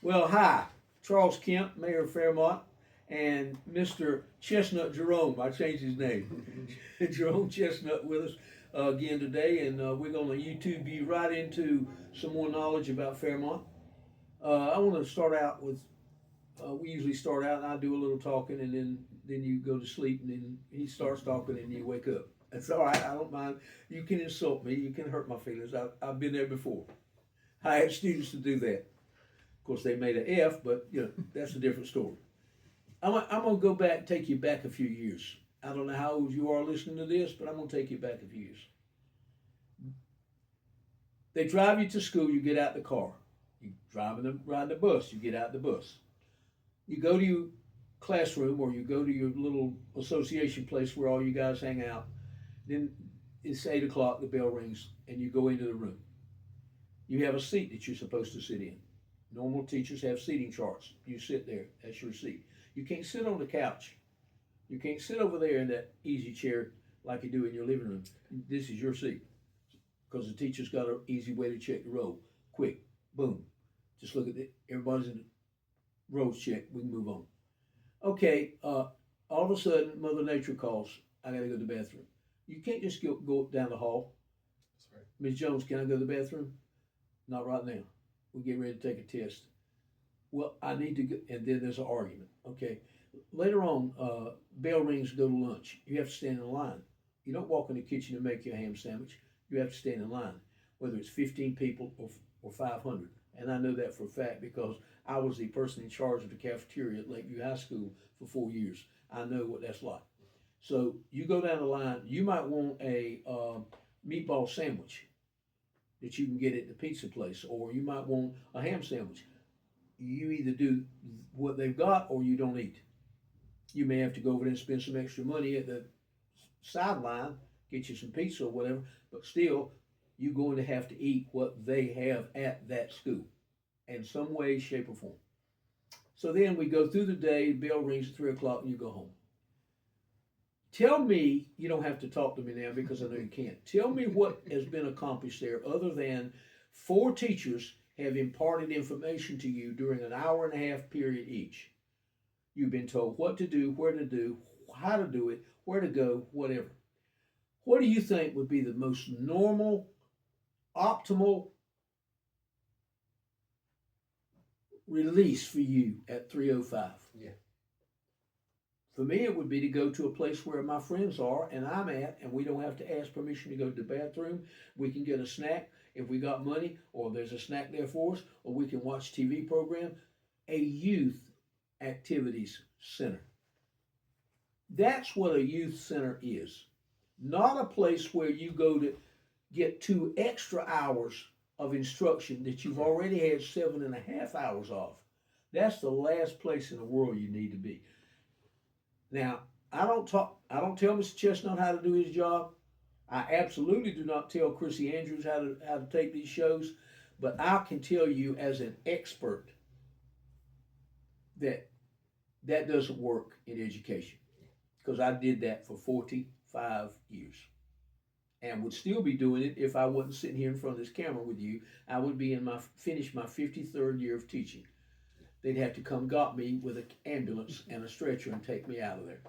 Well, hi, Charles Kemp, Mayor of Fairmont, and Mr. Chestnut Jerome. I changed his name. Jerome Chestnut with us again today, and we're going to YouTube you right into some more knowledge about Fairmont. I want to start out with we usually start out and I do a little talking, and then you go to sleep, and then he starts talking, and you wake up. That's all right. I don't mind. You can insult me. You can hurt my feelings. I've been there before. I had students to do that. Of course, they made an F, but that's a different story. I'm gonna go back, take you back a few years. I don't know how old you are listening to this, but I'm gonna take you back a few years. They drive you to school. You get out the car. You ride the bus. You get out the bus. You go to your classroom, or you go to your little association place where all you guys hang out. Then it's 8 o'clock. The bell rings, and you go into the room. You have a seat that you're supposed to sit in. Normal teachers have seating charts. You sit there. That's your seat. You can't sit on the couch. You can't sit over there in that easy chair like you do in your living room. This is your seat because the teacher's got an easy way to check the roll. Quick, boom. Just look at it. Everybody's in the rolls checked. We can move on. Okay. All of a sudden, Mother Nature calls. I got to go to the bathroom. You can't just go down the hall. That's right. Ms. Jones, can I go to the bathroom? Not right now. We're getting ready to take a test. Well, I need to go, and then there's an argument. Okay. Later on, bell rings to go to lunch. You have to stand in line. You don't walk in the kitchen and make your ham sandwich. You have to stand in line, whether it's 15 people or 500. And I know that for a fact because I was the person in charge of the cafeteria at Lakeview High School for 4 years. I know what that's like. So you go down the line. You might want a meatball sandwich that you can get at the pizza place, or you might want a ham sandwich. You either do what they've got or you don't eat. You may have to go over there and spend some extra money at the sideline, get you some pizza or whatever, but still, you're going to have to eat what they have at that school in some way, shape, or form. So then we go through the day, bell rings at 3 o'clock, and you go home. Tell me, you don't have to talk to me now because I know you can't. Tell me what has been accomplished there other than four teachers have imparted information to you during an hour and a half period each. You've been told what to do, where to do, how to do it, where to go, whatever. What do you think would be the most normal, optimal release for you at 3:05? Yeah. For me, it would be to go to a place where my friends are and I'm at, and we don't have to ask permission to go to the bathroom. We can get a snack if we got money, or there's a snack there for us, or we can watch TV program. A youth activities center. That's what a youth center is. Not a place where you go to get 2 extra hours of instruction that you've already had 7.5 hours of. That's the last place in the world you need to be. Now, I don't tell Mr. Chestnut how to do his job. I absolutely do not tell Chrissy Andrews how to take these shows, but I can tell you as an expert that that doesn't work in education because I did that for 45 years and would still be doing it if I wasn't sitting here in front of this camera with you. I would be in my finish my 53rd year of teaching. They'd have to come got me with an ambulance and a stretcher and take me out of there.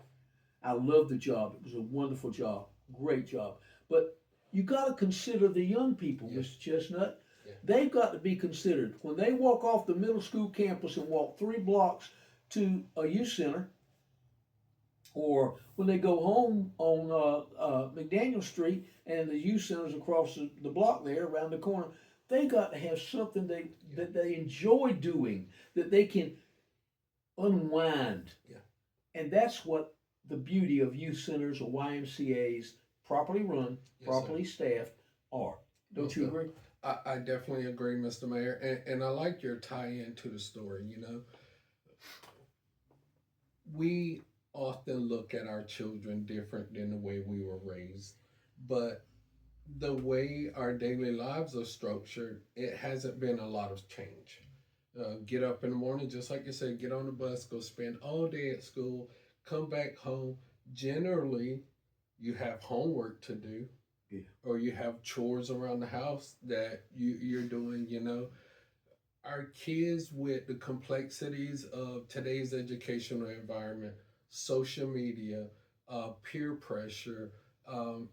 I loved the job. It was a wonderful job, great job. But you got to consider the young people, Yeah. Mr. Chestnut. Yeah. They've got to be considered. When they walk off the middle school campus and walk 3 blocks to a youth center, or when they go home on McDaniel Street and the youth center's across the block there around the corner, they got to have something that they enjoy doing, that they can unwind. Yeah. And that's what the beauty of youth centers or YMCA's, properly run, Yes, properly sir. staffed, are. Don't Most you of, agree? I definitely agree, Mr. Mayor, and I like your tie-in to the story. We often look at our children different than the way we were raised, but the way our daily lives are structured, it hasn't been a lot of change. Get up in the morning, just like you said, get on the bus, go spend all day at school, come back home. Generally, you have homework to do, Yeah. or you have chores around the house that you're doing. our kids, with the complexities of today's educational environment, social media, peer pressure,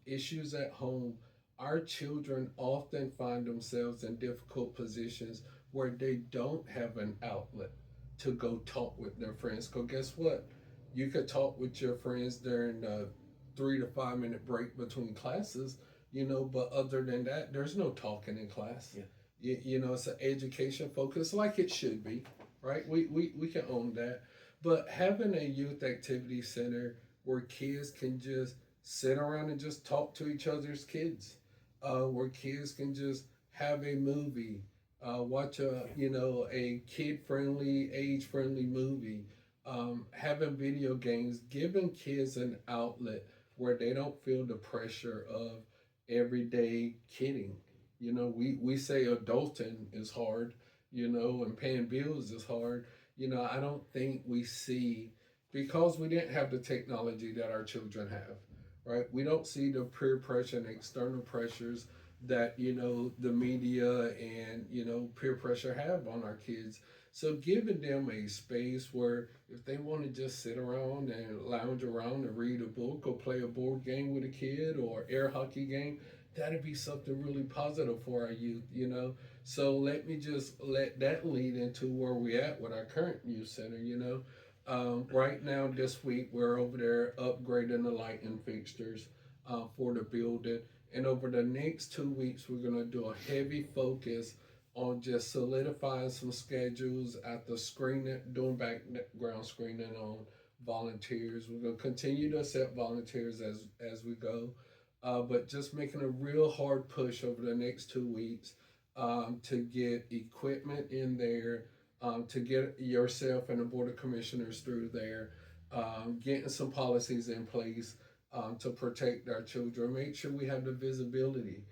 issues at home, our children often find themselves in difficult positions where they don't have an outlet to go talk with their friends. Because guess what? You could talk with your friends during the 3 to 5 minute break between classes, but other than that, there's no talking in class. Yeah. It's an education focus like it should be, right? We can own that. But having a youth activity center where kids can just sit around and just talk to each other's kids, where kids can just have a movie, watch a kid friendly, age friendly movie, having video games, giving kids an outlet where they don't feel the pressure of everyday kidding. We say adulting is hard, and paying bills is hard. I don't think we see, because we didn't have the technology that our children have, right? We don't see the peer pressure and external pressures that, the media and, peer pressure have on our kids. So giving them a space where if they want to just sit around and lounge around and read a book or play a board game with a kid or air hockey game, that'd be something really positive for our youth. So let me just let that lead into where we at with our current youth center. Right now, this week, we're over there upgrading the lighting fixtures for the building. And over the next 2 weeks, we're going to do a heavy focus on just solidifying some schedules after screening, doing background screening on volunteers. We're going to continue to accept volunteers as we go, but just making a real hard push over the next 2 weeks to get equipment in there, to get yourself and the Board of Commissioners through there, getting some policies in place to protect our children, make sure we have the visibility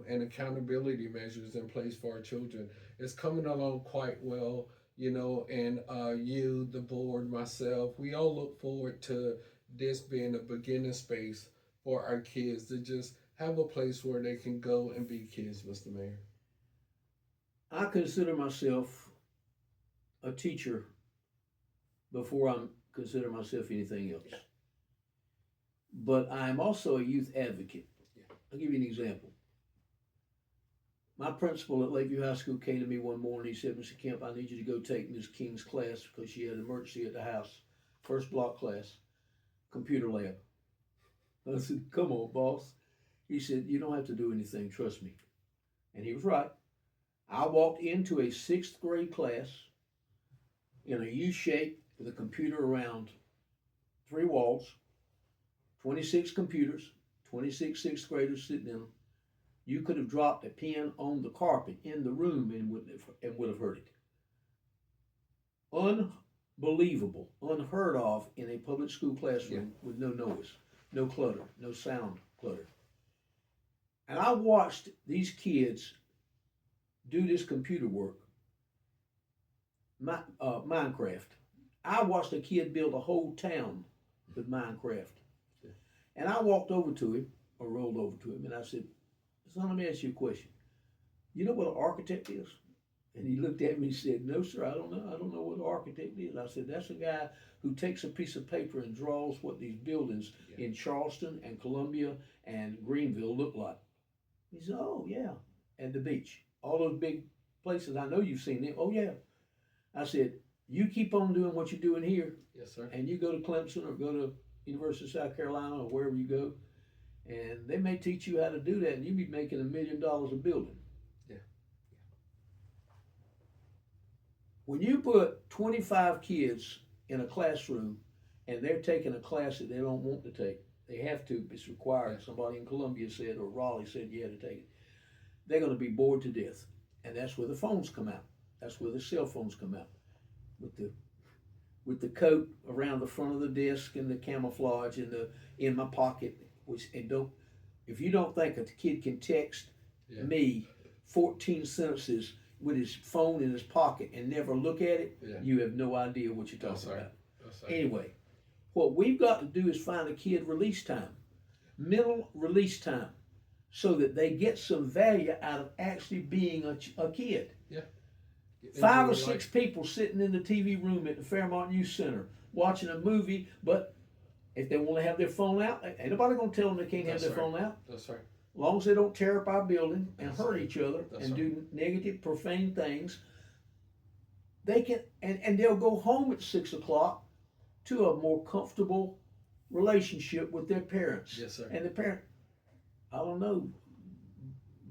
and accountability measures in place for our children. It's coming along quite well, and you, the board, myself, we all look forward to this being a beginning space for our kids to just have a place where they can go and be kids, Mr. Mayor. I consider myself a teacher before I consider myself anything else. Yeah. But I'm also a youth advocate. Yeah. I'll give you an example. My principal at Lakeview High School came to me one morning. He said, Mr. Kemp, I need you to go take Ms. King's class because she had an emergency at the house. First block class, computer lab. I said, come on, boss. He said, you don't have to do anything, trust me. And he was right. I walked into a sixth grade class in a U shape with a computer around 3 walls, 26 computers, 26 sixth graders sitting in them. You could have dropped a pin on the carpet in the room and would have heard it. Unbelievable, unheard of in a public school classroom with no noise, no clutter, no sound clutter. And I watched these kids do this computer work, Minecraft. I watched a kid build a whole town with Minecraft. And I walked over to him, or rolled over to him, and I said, son, let me ask you a question. You know what an architect is? And he looked at me and said, no, sir, I don't know. I don't know what an architect is. I said, that's a guy who takes a piece of paper and draws what these buildings in Charleston and Columbia and Greenville look like. He said, oh, yeah. And the beach. All those big places, I know you've seen them. Oh, yeah. I said, you keep on doing what you're doing here. Yes, sir. And you go to Clemson or go to University of South Carolina or wherever you go, and they may teach you how to do that, and you'll be making $1 million a building. Yeah. When you put 25 kids in a classroom and they're taking a class that they don't want to take, they have to, it's required. Yeah. Somebody in Columbia said, or Raleigh said you had to take it. They're going to be bored to death. And that's where the phones come out. That's where the cell phones come out. With the coat around the front of the desk and the camouflage and the in my pocket, if you don't think a kid can text me 14 sentences with his phone in his pocket and never look at it, you have no idea what you're talking about. Anyway, what we've got to do is find a kid release time, mental release time, so that they get some value out of actually being a kid. Yeah. 5 or Enjoy 6 life. people sitting in the TV room at the Fairmont Youth Center watching a movie, but if they want to have their phone out, ain't nobody gonna tell them they can't have That's their right. phone out. That's right. As long as they don't tear up our building and That's hurt right. each other That's and right. do negative, profane things, they can, and they'll go home at 6 o'clock to a more comfortable relationship with their parents. Yes, sir. And the parent, I don't know,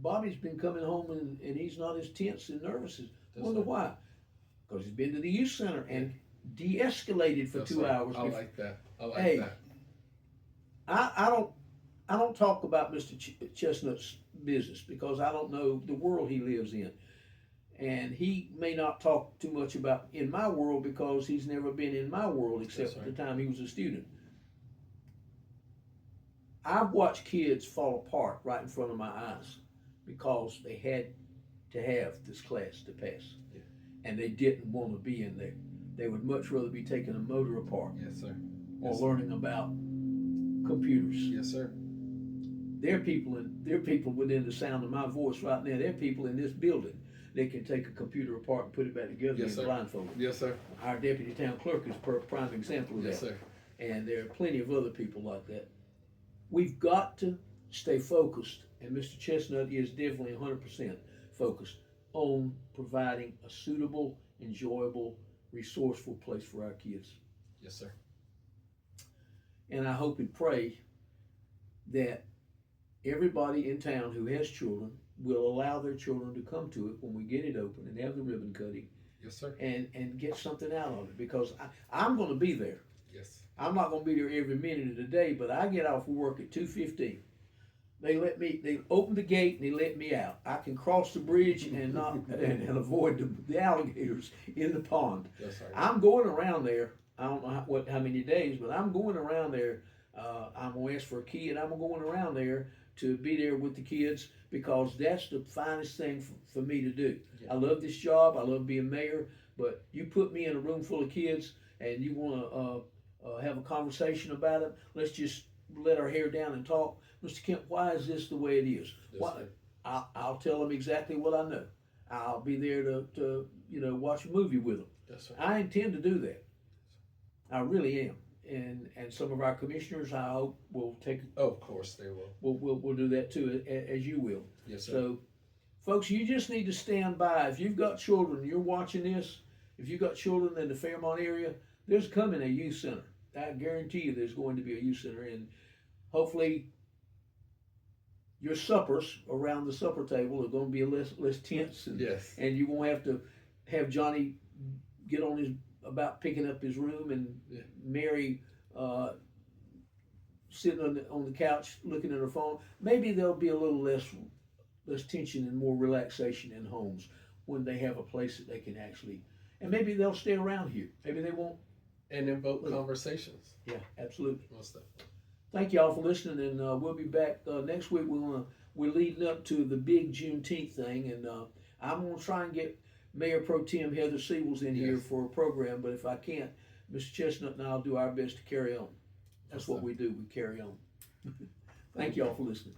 Bobby's been coming home and he's not as tense and nervous. That's Wonder right. why? Because he's been to the youth center and de-escalated for That's 2 right. hours. I like that. I like Hey, that. I don't talk about Mr. Chestnut's business because I don't know the world he lives in. And he may not talk too much about in my world because he's never been in my world except That's at right. the time he was a student. I've watched kids fall apart right in front of my eyes because they had to have this class to pass. Yeah. And they didn't want to be in there. They would much rather be taking a motor apart Yes, sir. or Yes, sir. learning about computers. Yes, sir. There are people within the sound of my voice right now. There are people in this building that can take a computer apart and put it back together Yes, in sir. blindfold. Yes, sir. Our deputy town clerk is a prime example of Yes, that. sir. And there are plenty of other people like that. We've got to stay focused, and Mr. Chestnut is definitely 100% focused on providing a suitable, enjoyable, resourceful place for our kids. Yes, sir. And I hope and pray that everybody in town who has children will allow their children to come to it when we get it open and have the ribbon cutting Yes, sir. and get something out of it, because I'm going to be there. Yes. I'm not going to be there every minute of the day, but I get off work at 2:15. They open the gate and they let me out. I can cross the bridge and not and avoid the alligators in the pond. Yes, sir. I'm going around there. I don't know how many days, but I'm going around there. I'm gonna ask for a key, and I'm going around there to be there with the kids because that's the finest thing for me to do. Yeah. I love this job. I love being mayor. But you put me in a room full of kids, and you want to have a conversation about it. Let's just let our hair down and talk. Mr. Kemp, why is this the way it is? Yes, Why, sir. I'll tell them exactly what I know. I'll be there to watch a movie with them. Yes, sir. I intend to do that. I really am. And some of our commissioners, I hope, will take. Oh, of course they will. We'll do that too, as you will. Yes, sir. So, folks, you just need to stand by. If you've got children, you're watching this. If you've got children in the Fairmont area, there's coming a youth center. I guarantee you, there's going to be a youth center, and hopefully, your suppers around the supper table are going to be less tense, and Yes. and you won't have to have Johnny get on his about picking up his room and Yeah. Mary sitting on the couch looking at her phone. Maybe there'll be a little less tension and more relaxation in homes when they have a place that they can actually, and maybe they'll stay around here. Maybe they won't. And invoke Look. conversations. Yeah, absolutely. Most definitely. Thank y'all for listening, and we'll be back next week. We're leading up to the big Juneteenth thing, and I'm gonna try and get Mayor Pro Tem Heather Siebels in here Yes. for a program. But if I can't, Mr. Chestnut and I'll do our best to carry on. That's what we do. We carry on. Thank y'all for listening.